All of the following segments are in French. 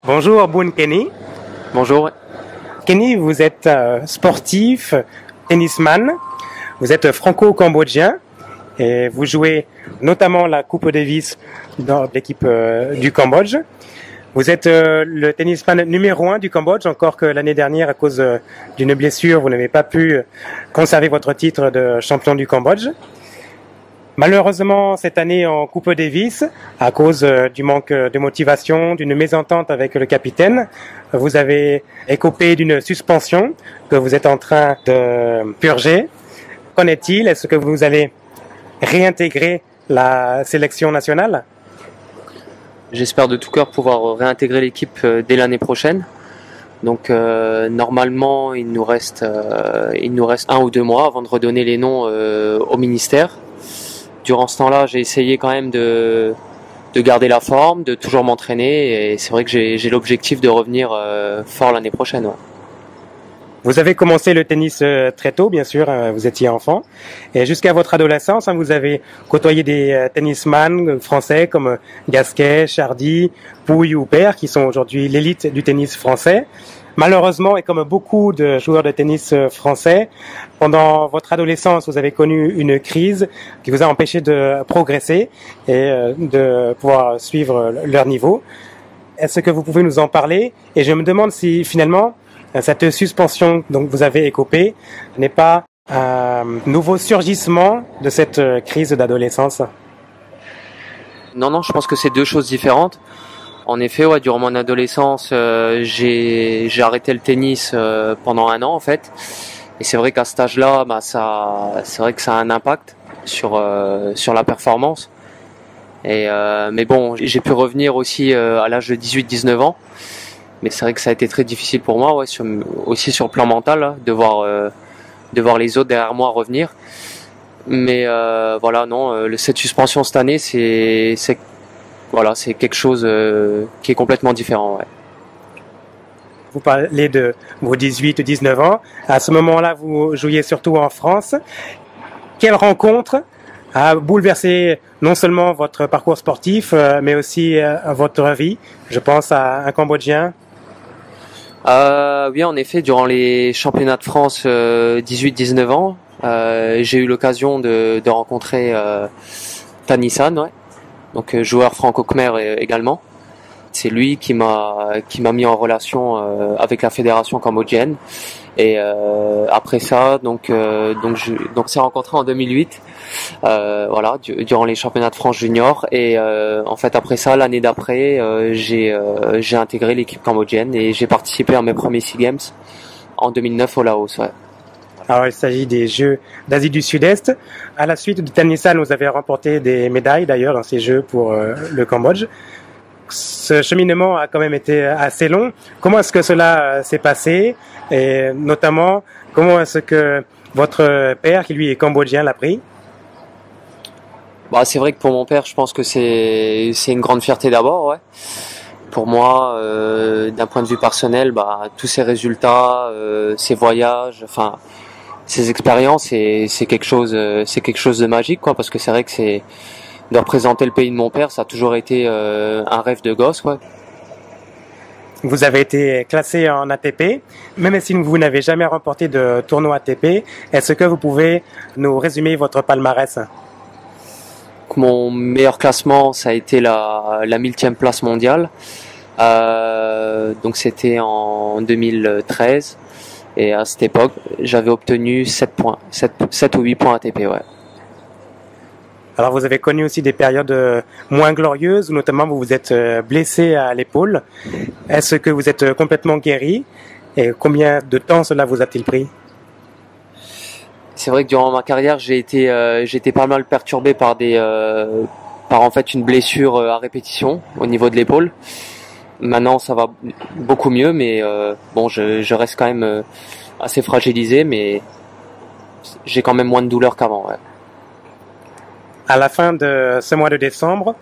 Bonjour Boun Kenny. Bonjour. Kenny, vous êtes sportif, tennisman, vous êtes franco-cambodgien et vous jouez notamment la Coupe Davis dans l'équipe du Cambodge. Vous êtes le tennisman numéro 1 du Cambodge, encore que l'année dernière, à cause d'une blessure, vous n'avez pas pu conserver votre titre de champion du Cambodge. Malheureusement, cette année en Coupe Davis, à cause du manque de motivation, d'une mésentente avec le capitaine, vous avez écopé d'une suspension que vous êtes en train de purger. Qu'en est-il? Est-ce que vous allez réintégrer la sélection nationale? J'espère de tout cœur pouvoir réintégrer l'équipe dès l'année prochaine. Donc normalement, il nous reste 1 ou 2 mois avant de redonner les noms au ministère. Durant ce temps-là, j'ai essayé quand même de garder la forme, de toujours m'entraîner, et c'est vrai que j'ai l'objectif de revenir fort l'année prochaine. Ouais. Vous avez commencé le tennis très tôt, bien sûr, vous étiez enfant, et jusqu'à votre adolescence, vous avez côtoyé des tennisman français comme Gasquet, Chardy, Pouille ou Huppert, qui sont aujourd'hui l'élite du tennis français. Malheureusement, et comme beaucoup de joueurs de tennis français, pendant votre adolescence, vous avez connu une crise qui vous a empêché de progresser et de pouvoir suivre leur niveau. Est-ce que vous pouvez nous en parler? Et je me demande si finalement, cette suspension dont vous avez écopé n'est pas un nouveau surgissement de cette crise d'adolescence. Non, je pense que c'est 2 choses différentes. En effet, ouais, durant mon adolescence, j'ai arrêté le tennis pendant 1 an en fait. Et c'est vrai qu'à cet âge-là, c'est vrai que ça a un impact sur la performance. Mais bon, j'ai pu revenir aussi à l'âge de 18-19 ans. Mais c'est vrai que ça a été très difficile pour moi, ouais, aussi sur le plan mental, là, de voir les autres derrière moi revenir. Mais voilà, non, cette suspension cette année, c'est quelque chose qui est complètement différent. Ouais. Vous parlez de vos 18-19 ans. À ce moment-là, vous jouiez surtout en France. Quelle rencontre a bouleversé non seulement votre parcours sportif, mais aussi votre vie? Je pense à un Cambodgien. Oui, en effet, durant les championnats de France 18-19 ans, j'ai eu l'occasion de rencontrer Tanissan, ouais. Donc joueur franco-khmer également. C'est lui qui m'a mis en relation avec la fédération cambodgienne. Et après ça, donc on s'est rencontrés en 2008, voilà, durant les championnats de France junior. Et en fait après ça, l'année d'après, j'ai intégré l'équipe cambodgienne et j'ai participé à mes premiers SEA Games en 2009 au Laos. Ouais. Alors, il s'agit des Jeux d'Asie du Sud-Est. À la suite de Tanissan, vous avez remporté des médailles d'ailleurs dans ces Jeux pour le Cambodge. Ce cheminement a quand même été assez long. Comment est-ce que cela s'est passé? Et notamment, comment est-ce que votre père, qui lui est cambodgien, l'a pris? C'est vrai que pour mon père, je pense que c'est une grande fierté d'abord, ouais. Pour moi, d'un point de vue personnel, tous ces résultats, ces voyages, enfin, ces expériences, c'est quelque chose de magique, quoi, parce que c'est vrai que de représenter le pays de mon père, ça a toujours été un rêve de gosse, quoi. Vous avez été classé en ATP, même si vous n'avez jamais remporté de tournoi ATP. Est-ce que vous pouvez nous résumer votre palmarès? Mon meilleur classement, ça a été la 1000e place mondiale. Donc c'était en 2013. Et à cette époque, j'avais obtenu 7 ou 8 points ATP, ouais. Alors vous avez connu aussi des périodes moins glorieuses, où notamment vous vous êtes blessé à l'épaule. Est-ce que vous êtes complètement guéri? Et combien de temps cela vous a-t-il pris? C'est vrai que durant ma carrière, j'ai été pas mal perturbé par en fait une blessure à répétition au niveau de l'épaule. Maintenant, ça va beaucoup mieux, mais bon, je reste quand même assez fragilisé, mais j'ai quand même moins de douleur qu'avant. Ouais. À la fin de ce mois de décembre,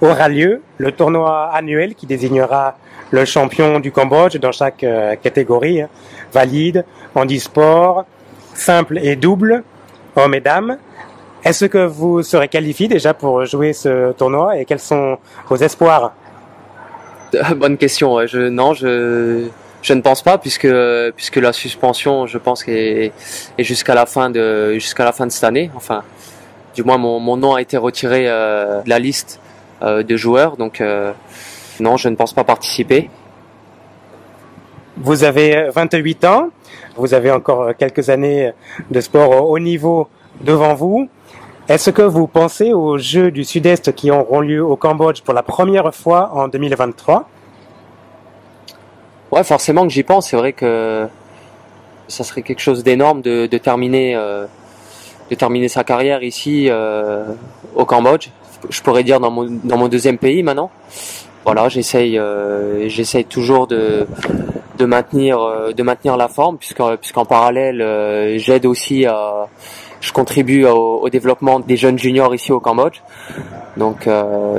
aura lieu le tournoi annuel qui désignera le champion du Cambodge dans chaque catégorie, valide, handisport, simple et double, hommes et dames. Est-ce que vous serez qualifié déjà pour jouer ce tournoi et quels sont vos espoirs? Bonne question. Ouais. Je ne pense pas puisque la suspension, je pense, est jusqu'à la fin de cette année. Enfin, du moins mon nom a été retiré de la liste de joueurs, donc non, je ne pense pas participer. Vous avez 28 ans, vous avez encore quelques années de sport au haut niveau devant vous. Est-ce que vous pensez aux Jeux du Sud-Est qui auront lieu au Cambodge pour la première fois en 2023? Ouais, forcément que j'y pense. C'est vrai que ça serait quelque chose d'énorme de terminer sa carrière ici au Cambodge. Je pourrais dire dans mon deuxième pays maintenant. Voilà, j'essaye toujours de maintenir la forme puisqu'en parallèle j'aide aussi je contribue au développement des jeunes juniors ici au Cambodge. Donc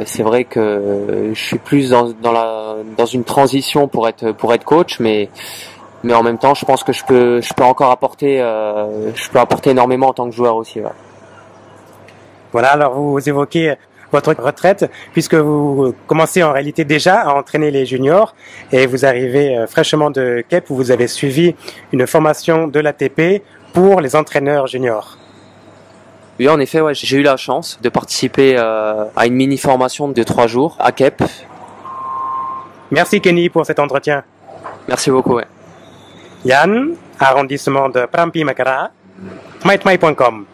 c'est vrai que je suis plus dans une transition pour être coach, mais en même temps je pense que je peux encore apporter énormément en tant que joueur aussi. Ouais. Voilà, alors vous évoquez votre retraite, puisque vous commencez en réalité déjà à entraîner les juniors et vous arrivez fraîchement de Kep où vous avez suivi une formation de l'ATP pour les entraîneurs juniors. Oui, en effet, ouais, j'ai eu la chance de participer à une mini-formation de 3 jours à Kep. Merci Kenny pour cet entretien. Merci beaucoup. Ouais. Yann, arrondissement de Prampi Makara, thmaithmai.com.